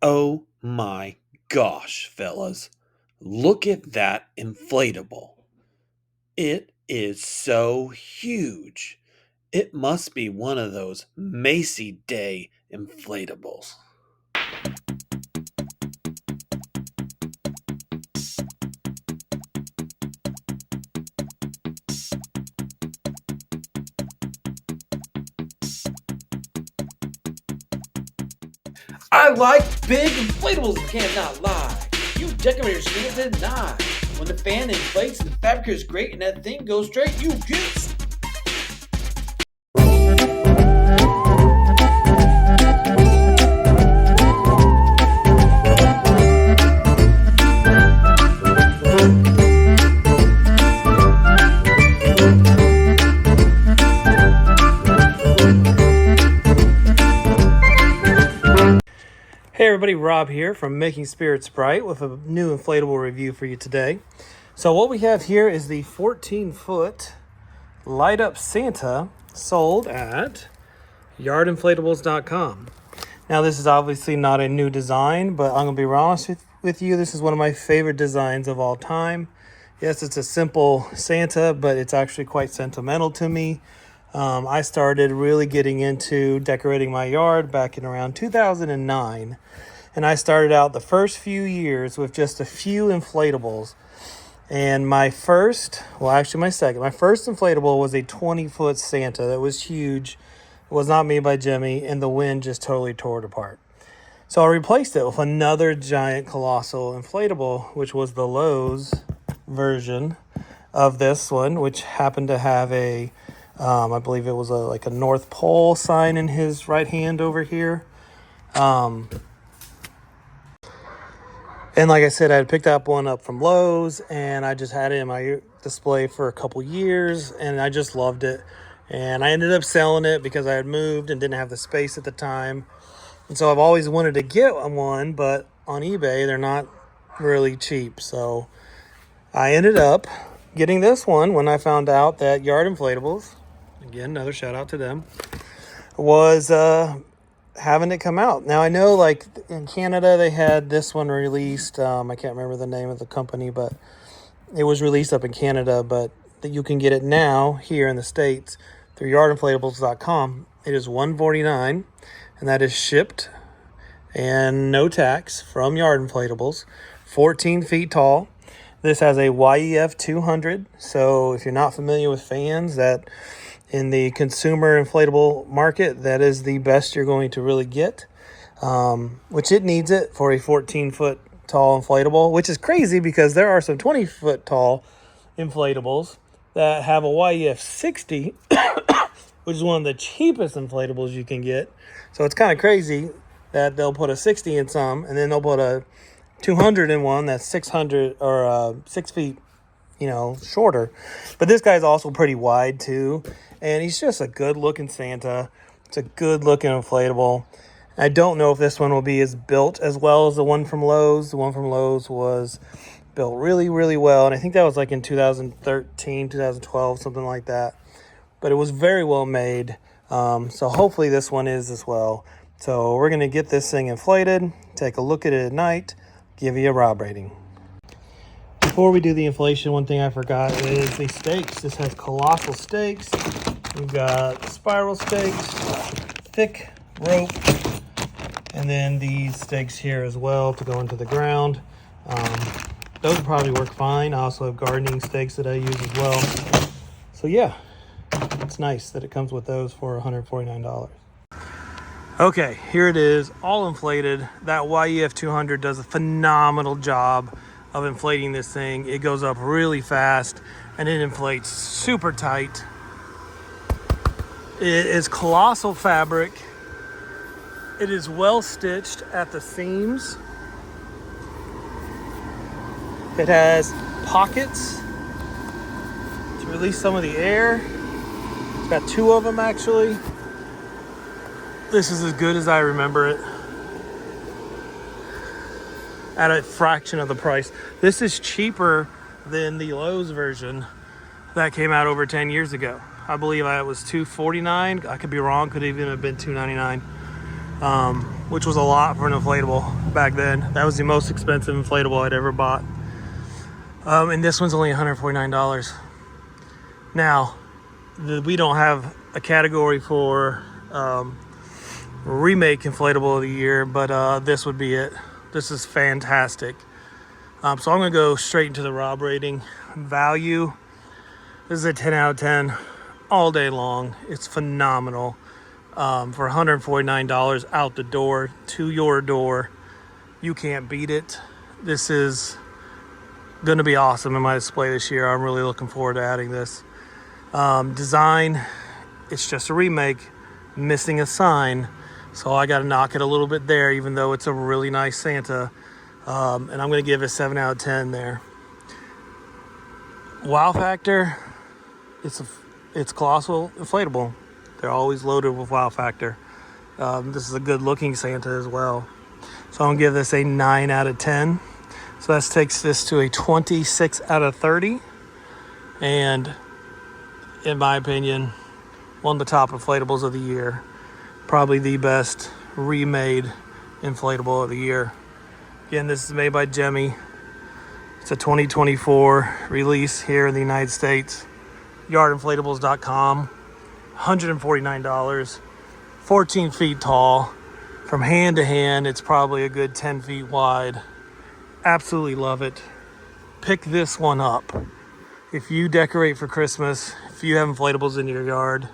Oh my gosh, fellas. Look at that inflatable. It is so huge. It must be one of those Macy Day inflatables. I like big inflatables and cannot lie. You decorators can't deny. When the fan inflates and the fabric is great and that thing goes straight, you get. Hey everybody, Rob here from Making Spirits Bright with a new inflatable review for you today. So what we have here is the 14-foot light up Santa sold at yardinflatables.com. Now this is obviously not a new design, but I'm going to be honest with you, this is one of my favorite designs of all time. Yes, it's a simple Santa, but it's actually quite sentimental to me. I started really getting into decorating my yard back in around 2009. And I started out the first few years with just a few inflatables. And my first inflatable was a 20-foot Santa that was huge. It was not made by Jimmy, and the wind just totally tore it apart. So I replaced it with another giant colossal inflatable, which was the Lowe's version of this one, which happened to have a I believe it was like a North Pole sign in his right hand over here. And like I said, I had picked up one up from Lowe's, and I just had it in my display for a couple years, and I just loved it. And I ended up selling it because I had moved and didn't have the space at the time. And so I've always wanted to get one, but on eBay, they're not really cheap. So I ended up getting this one when I found out that Yard Inflatables, again, another shout out to them, was having it come out. Now I know like in Canada they had this one released. I can't remember the name of the company, but it was released up in Canada, but you can get it now here in the States through yardinflatables.com. It is $149, and that is shipped and no tax from Yard Inflatables. 14 feet tall. This has a YEF 200. So if you're not familiar with fans, that in the consumer inflatable market, that is the best you're going to really get, which it needs it for a 14-foot tall inflatable, which is crazy because there are some 20-foot tall inflatables that have a YEF 60, which is one of the cheapest inflatables you can get. So it's kind of crazy that they'll put a 60 in some, and then they'll put a 200 in one that's 600 or 6 feet, shorter. But this guy's also pretty wide too, and he's just a good looking Santa. It's a good looking inflatable. I don't know if this one will be as built as well as the one from Lowe's. The one from Lowe's was built really, really well, and I think that was like in 2013, 2012, something like that. But it was very well made, so hopefully this one is as well. So we're going to get this thing inflated, take a look at it at night, give you a Rob rating. Before we do the inflation, one thing I forgot is the stakes. This has colossal stakes. We've got spiral stakes, thick rope, and then these stakes here as well to go into the ground. Those will probably work fine. I also have gardening stakes that I use as well. So yeah, it's nice that it comes with those for $149. Okay, here it is, all inflated. That YEF 200 does a phenomenal job of inflating this thing. It goes up really fast and it inflates super tight. It is colossal fabric. It is well stitched at the seams. It has pockets to release some of the air. It's got two of them actually. This is as good as I remember it, at a fraction of the price. This is cheaper than the Lowe's version that came out over 10 years ago. I believe it was $249. I could be wrong, could even have been $299. which was a lot for an inflatable back then. That was the most expensive inflatable I'd ever bought. And this one's only $149. Now, we don't have a category for remake inflatable of the year, but this would be it. This is fantastic. So I'm gonna go straight into the Rob rating. Value, this is a 10 out of 10 all day long. It's phenomenal. For $149 out the door to your door, you can't beat it. This is gonna be awesome in my display this year. I'm really looking forward to adding this. Design, it's just a remake, missing a sign, so I gotta knock it a little bit there, even though it's a really nice Santa. And I'm gonna give it a 7 out of 10 there. Wow factor, it's colossal inflatable. They're always loaded with wow factor. This is a good looking Santa as well. So I'm gonna give this a 9 out of 10. So that takes this to a 26 out of 30. And in my opinion, one of the top inflatables of the year. Probably the best remade inflatable of the year. Again, this is made by Jemmy. It's a 2024 release here in the United States. Yardinflatables.com. $149. 14 feet tall. From hand to hand, it's probably a good 10 feet wide. Absolutely love it. Pick this one up. If you decorate for Christmas, if you have inflatables in your yard,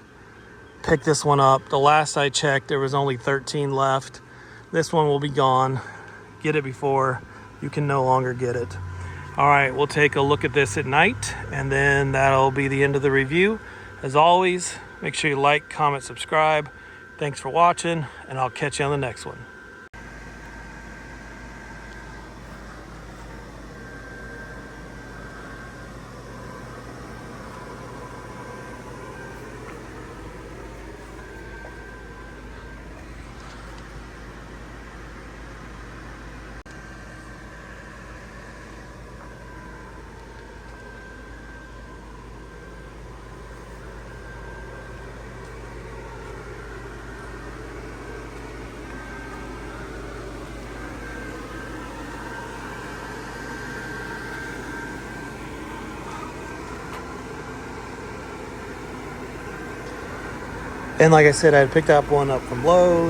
pick this one up. The last I checked, there was only 13 left. This one will be gone. Get it before you can no longer get it. All right, we'll take a look at this at night, and then that'll be the end of the review. As always, make sure you like, comment, subscribe. Thanks for watching, and I'll catch you on the next one. And like I said, I picked up one up from Lowe's.